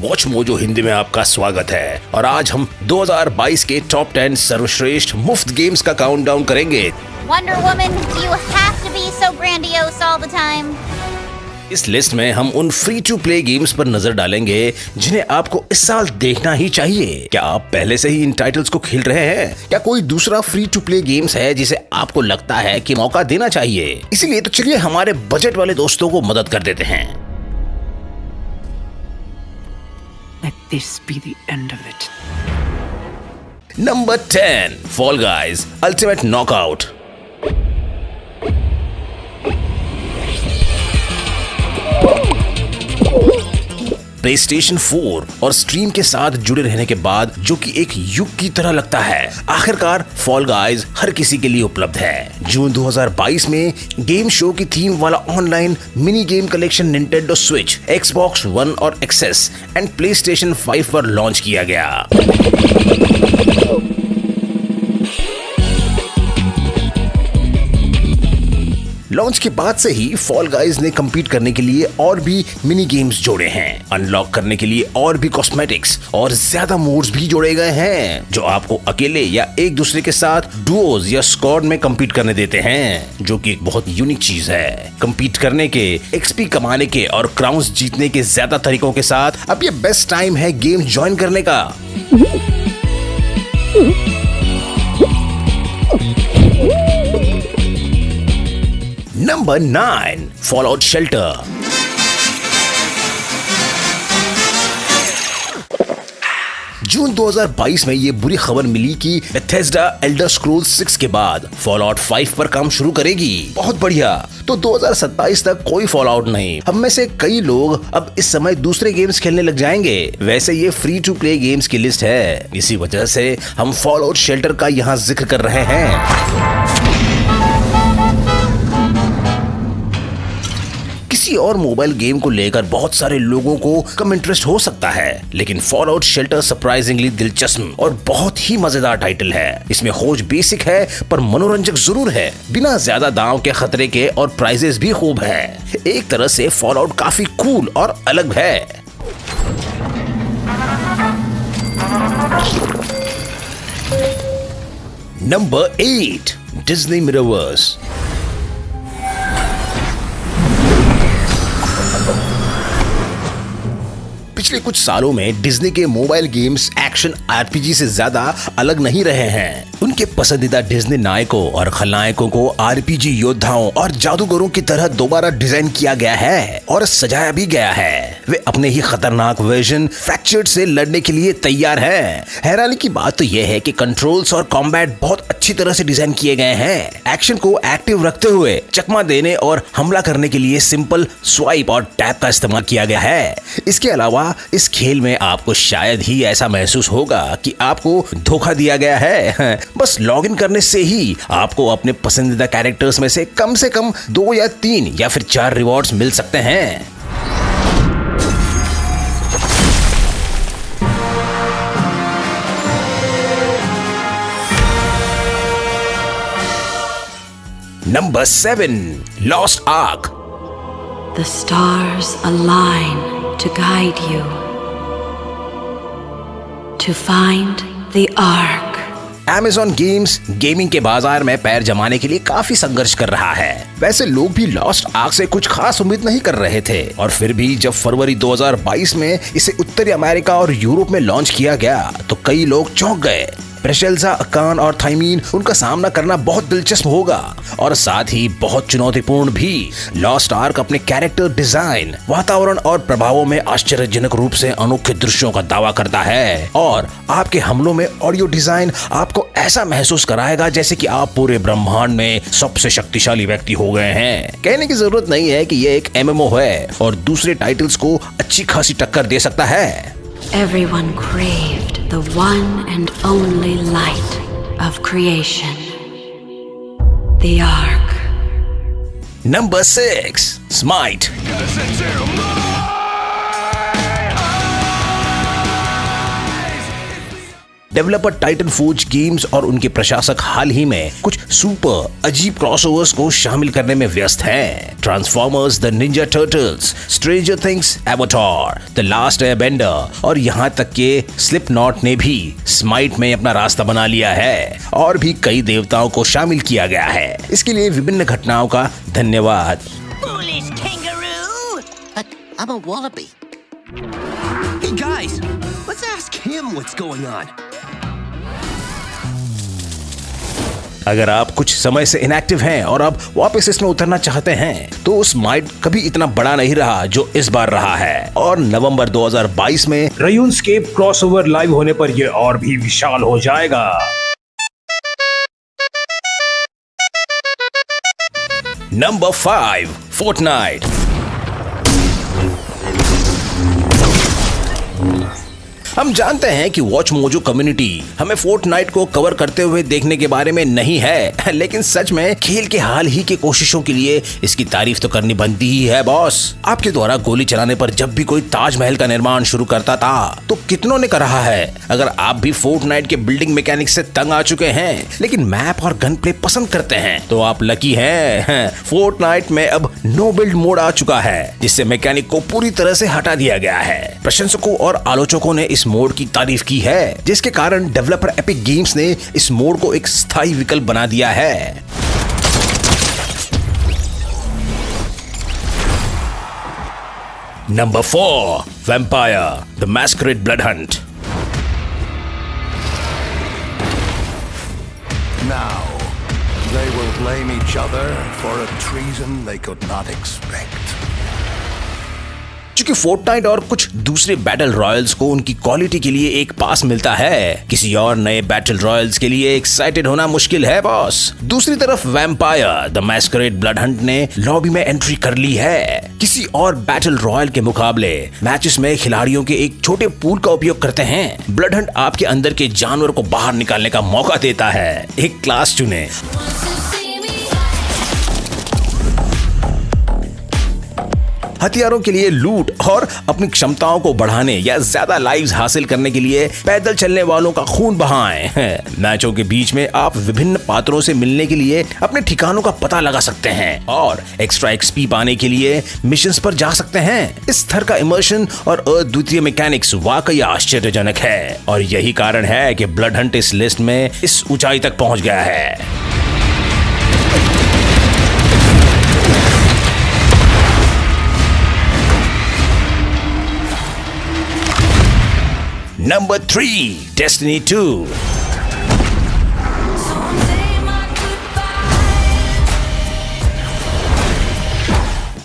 Watch mojo Hindi में आपका स्वागत है और आज हम 2022 के टॉप 10 सर्वश्रेष्ठ मुफ्त गेम्स का काउंटडाउन करेंगे। Wonder Woman, do you have to be so grandiose all the time? इस लिस्ट में हम उन फ्री टू प्ले गेम्स पर नजर डालेंगे जिन्हें आपको इस साल देखना ही चाहिए। क्या आप पहले से ही इन टाइटल्स को खेल रहे हैं? क्या कोई दूसरा फ्री टू प्ले गेम्स है जिसे आपको लगता है कि मौका देना चाहिए? इसीलिए तो चलिए हमारे बजट वाले दोस्तों को मदद कर देते हैं। Let this be the end of it. Number 10, Fall Guys Ultimate Knockout। PlayStation 4 और स्ट्रीम के साथ जुड़े रहने के बाद जो कि एक युग की तरह लगता है, आखिरकार फॉल गाइज हर किसी के लिए उपलब्ध है। जून 2022 में गेम शो की थीम वाला online mini game collection Nintendo switch, Xbox One और एक्सेस एंड PlayStation 5 पर लॉन्च किया गया। लॉन्च के बाद से ही फॉल गाइज ने कम्पीट करने के लिए और भी मिनी गेम्स जोड़े हैं, अनलॉक करने के लिए और भी कॉस्मेटिक्स और ज्यादा मोड्स भी जोड़े गए हैं जो आपको अकेले या एक दूसरे के साथ डुओज या स्क्वाड में कम्पीट करने देते हैं, जो कि एक बहुत यूनिक चीज है। कम्पीट करने के, एक्सपी कमाने के और क्राउन्स जीतने के ज्यादा तरीकों के साथ अब ये बेस्ट टाइम है गेम ज्वाइन करने का। Number 9, Fallout Shelter। जून 2022 में ये बुरी खबर मिली कि Bethesda Elder Scrolls 6 के बाद Fallout 5 पर काम शुरू करेगी। बहुत बढ़िया, तो 2027 तक कोई Fallout नहीं। हम में से कई लोग अब इस समय दूसरे गेम्स खेलने लग जाएंगे। वैसे ये फ्री टू प्ले गेम्स की लिस्ट है, इसी वजह से हम Fallout Shelter का यहाँ जिक्र कर रहे हैं। किसी और मोबाइल गेम को लेकर बहुत सारे लोगों को कम इंटरेस्ट हो सकता है, लेकिन फॉलआउट शेल्टर सरप्राइजिंगली दिलचस्प और बहुत ही मजेदार टाइटल है। इसमें खोज बेसिक है पर मनोरंजक जरूर है, बिना ज्यादा दांव के खतरे के, और प्राइजेस भी खूब है। एक तरह से फॉलआउट काफी कूल और अलग है। Number 8, Disney Mirrorverse. पिछले कुछ सालों में डिज्नी के मोबाइल गेम्स एक्शन आरपीजी से ज्यादा अलग नहीं रहे हैं। उनके पसंदीदा डिज्नी नायकों और खलनायकों को आरपीजी योद्धाओं और जादूगरों की तरह दोबारा डिजाइन किया गया है और सजाया भी गया है। वे अपने ही खतरनाक वर्जन फ्रैक्चर्ड से लड़ने के लिए तैयार हैं। हैरानी की बात तो यह है कि कंट्रोल्स और कॉम्बैट बहुत अच्छी तरह से डिजाइन किए गए हैं। एक्शन को एक्टिव रखते हुए चकमा देने और हमला करने के लिए सिंपल स्वाइप और टैप का इस्तेमाल किया गया है। इसके अलावा इस खेल में आपको शायद ही ऐसा महसूस होगा कि आपको धोखा दिया गया है। बस लॉगिन करने से ही आपको अपने पसंदीदा कैरेक्टर्स में से कम 2 या 3 या फिर 4 रिवॉर्ड्स मिल सकते हैं। Number 7, Lost Ark। The stars align to guide you to find the Ark। Amazon Games gaming के बाजार में पैर जमाने के लिए काफी संघर्ष कर रहा है। वैसे लोग भी लॉस्ट आर्क से कुछ खास उम्मीद नहीं कर रहे थे, और फिर भी जब फरवरी 2022 में इसे उत्तरी अमेरिका और यूरोप में लॉन्च किया गया तो कई लोग चौंक गए। प्रेशेल्जा, अकान और थाइमीन, उनका सामना करना बहुत दिलचस्प होगा और साथ ही बहुत चुनौतीपूर्ण भी। लॉस्ट आर्क अपने कैरेक्टर डिजाइन, वातावरण और प्रभावों में आश्चर्यजनक रूप से अनोखे दृश्यों का दावा करता है, और आपके हमलों में ऑडियो डिजाइन आपको ऐसा महसूस कराएगा जैसे कि आप पूरे ब्रह्मांड में सबसे शक्तिशाली व्यक्ति हो गए हैं। कहने की जरूरत नहीं है कि यह एक MMO है और दूसरे टाइटल्स को अच्छी खासी टक्कर दे सकता है। Everyone craved the one and only light of creation, the Ark। Number 6, Smite। Developer Titan forge games और उनके प्रशासक हाल ही में कुछ सुपर अजीब क्रॉसओवर्स को शामिल करने में व्यस्त हैं। Transformers, the Ninja turtles, stranger things, Avatar, the last Airbender और यहाँ तक के स्लिपनॉट ने भी स्माइट में अपना रास्ता बना लिया है और भी कई देवताओं को शामिल किया गया है। इसके लिए विभिन्न घटनाओं का धन्यवाद। Foolish kangaroo! But I'm a wallaby. Hey guys, let's ask him what's going on. अगर आप कुछ समय से इनएक्टिव हैं और आप वापस इसमें उतरना चाहते हैं तो स्माइट कभी इतना बड़ा नहीं रहा जो इस बार रहा है और नवंबर 2022 में RuneScape क्रॉसओवर लाइव होने पर यह और भी विशाल हो जाएगा। Number 5, Fortnite. हम जानते हैं कि वॉच मोजो कम्युनिटी हमें फोर्टनाइट को कवर करते हुए देखने के बारे में नहीं है, लेकिन सच में खेल के हाल ही के कोशिशों के लिए इसकी तारीफ तो करनी बनती ही है बॉस। आपके द्वारा गोली चलाने पर जब भी कोई ताजमहल का निर्माण शुरू करता था तो कितनों ने कहा है। अगर आप भी फोर्टनाइट के बिल्डिंग मैकेनिक से तंग आ चुके हैं लेकिन मैप और गन प्ले पसंद करते हैं तो आप लकी हैं। फोर्टनाइट में अब नो बिल्ड मोड आ चुका है जिससे मैकेनिक को पूरी तरह से हटा दिया गया है। प्रशंसकों और आलोचकों ने इस मोड की तारीफ की है जिसके कारण डेवलपर एपिक गेम्स ने इस मोड को एक स्थायी विकल्प बना दिया है। Number 4, vampire the massacred blood Hunt. Now, they will blame each other for a treason they could not expect. चूंकि फोर्टनाइट और कुछ दूसरे बैटल रॉयल्स को उनकी क्वालिटी के लिए एक पास मिलता है, किसी और नए बैटल रॉयल्स के लिए एक्साइटेड होना मुश्किल है बॉस। दूसरी तरफ vampire the massacred blood Hunt ने लॉबी में एंट्री कर ली है। किसी और बैटल रॉयल के मुकाबले मैचेस में खिलाड़ियों के एक छोटे पूल का उपयोग करते हैं। ब्लड हंट आपके अंदर के जानवर को बाहर निकालने का मौका देता है। एक क्लास चुने। हथियारों के लिए लूट और अपनी क्षमताओं को बढ़ाने या ज्यादा लाइव्स हासिल करने के लिए पैदल चलने वालों का खून बहाएं। मैचों के बीच में आप विभिन्न पात्रों से मिलने के लिए अपने ठिकानों का पता लगा सकते हैं और एक्स्ट्रा एक्सपी पाने के लिए मिशंस पर जा सकते हैं। इस स्तर का इमर्शन और अद्वितीय मैकेनिक्स वाकई आश्चर्यजनक है और यही कारण है कि ब्लड हंट इस लिस्ट में इस ऊंचाई तक पहुंच गया है। Number 3, Destiny 2।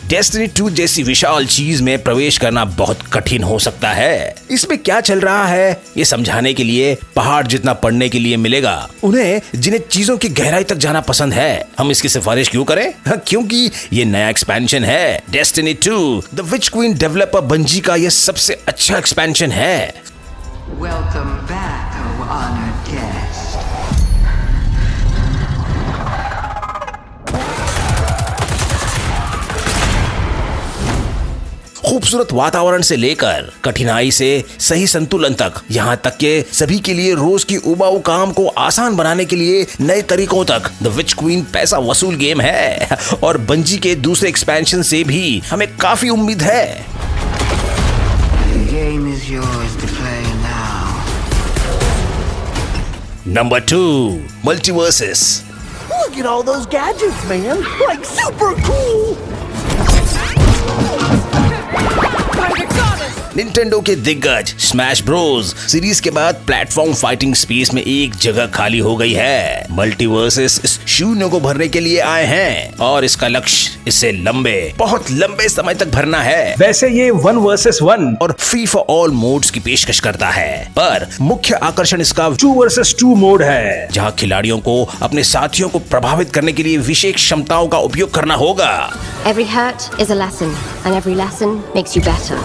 Destiny 2 जैसी विशाल चीज में प्रवेश करना बहुत कठिन हो सकता है। इसमें क्या चल रहा है ये समझाने के लिए पहाड़ जितना पढ़ने के लिए मिलेगा उन्हें जिन्हें चीजों की गहराई तक जाना पसंद है। हम इसकी सिफारिश क्यों करें? क्योंकि ये नया एक्सपेंशन है। Destiny 2 the which queen developer bungee का ये सबसे अच्छा एक्सपेंशन है। Welcome back, oh honored guest. खूबसूरत वातावरण से लेकर कठिनाई से सही संतुलन तक, यहाँ तक के सभी के लिए रोज की उबाऊ काम को आसान बनाने के लिए नए तरीकों तक, द विच क्वीन पैसा वसूल गेम है और बंजी के दूसरे एक्सपेंशन से भी हमें काफी उम्मीद है। The game is yours to play now. Number 2, Multiverses। Look at all those gadgets, man! Like super cool! Nintendo के दिग्गज स्मैश ब्रोस सीरीज के बाद प्लेटफॉर्म फाइटिंग स्पेस में एक जगह खाली हो गई है। मल्टीवर्सेस इस शून्य को भरने के लिए आए हैं और इसका लक्ष्य इसे बहुत लंबे समय तक भरना है। वैसे ये 1 वर्सेस 1 और फ्री फॉर ऑल मोड्स की पेशकश करता है, पर मुख्य आकर्षण इसका 2 वर्सेस 2 मोड है, जहां खिलाड़ियों को अपने साथियों को प्रभावित करने के लिए विशेष क्षमताओं का उपयोग करना होगा। Every hurt is a lesson, and every lesson makes you better.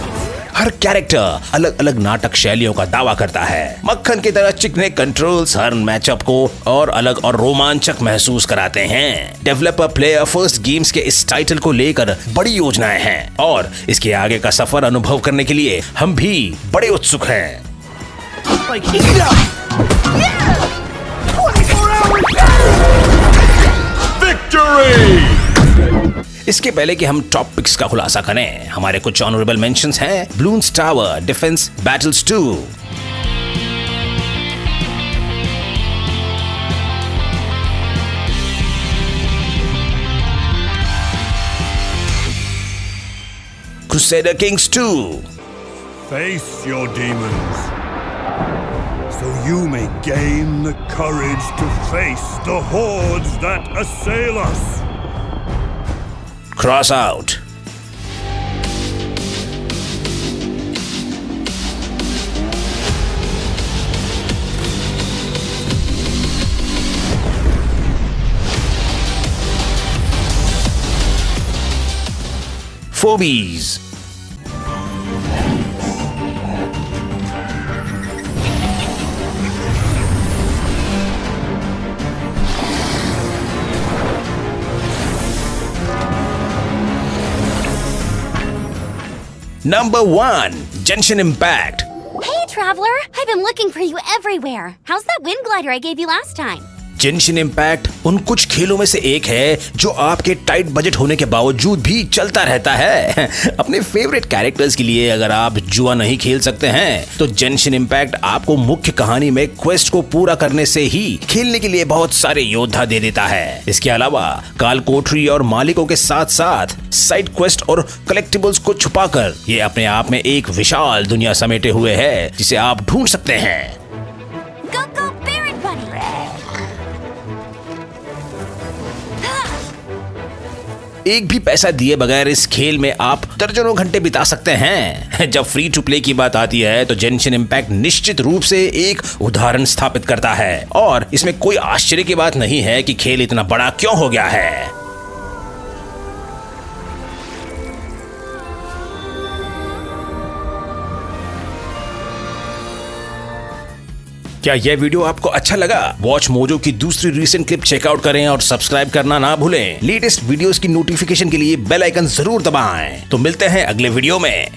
Her character अलग अलग नाटक शैलियों का दावा करता है। मक्खन की तरह चिकने कंट्रोल्स हर मैचअप को और अलग और रोमांचक महसूस कराते हैं। डेवलपर प्लेयर फर्स्ट गेम्स के इस टाइटल को लेकर बड़ी योजनाएं हैं और इसके आगे का सफर अनुभव करने के लिए हम भी बड़े उत्सुक हैं। Like, eat up! इसके पहले कि हम टॉप पिक्स का खुलासा करें, हमारे कुछ ऑनरेबल मेंशंस हैं। Balloons tower defence battles 2, Crusader Kings 2, Face your demons, so you may gain the courage to face the hordes that assail us. Cross Out, Phobies, Number 1, Genshin Impact. Hey, Traveler! I've been looking for you everywhere. How's that wind glider I gave you last time? Genshin Impact उन कुछ खेलों में से एक है जो आपके tight budget होने के बावजूद भी चलता रहता है। अपने फेवरेट कैरेक्टर्स के लिए अगर आप जुआ नहीं खेल सकते हैं तो जेंशिन इम्पैक्ट आपको मुख्य कहानी में क्वेस्ट को पूरा करने से ही खेलने के लिए बहुत सारे योद्धा दे देता है। इसके अलावा काल कोठरी और मालिकों के साथ साथ साइड क्वेस्ट और कलेक्टिबल्स को छुपाकर ये अपने आप में एक विशाल दुनिया समेटे हुए है जिसे आप ढूंढ सकते हैं। Go, go, Barret Bunny! एक भी पैसा दिए बगैर इस खेल में आप दर्जनों घंटे बिता सकते हैं। जब फ्री टू प्ले की बात आती है तो जेंशिन इम्पैक्ट निश्चित रूप से एक उदाहरण स्थापित करता है और इसमें कोई आश्चर्य की बात नहीं है कि खेल इतना बड़ा क्यों हो गया है। क्या यह वीडियो आपको अच्छा लगा? वॉच मोजो की दूसरी रीसेंट क्लिप चेकआउट करें और सब्सक्राइब करना ना भूलें। लेटेस्ट वीडियोस की नोटिफिकेशन के लिए बेल आइकन जरूर दबाएं। तो मिलते हैं अगले वीडियो में।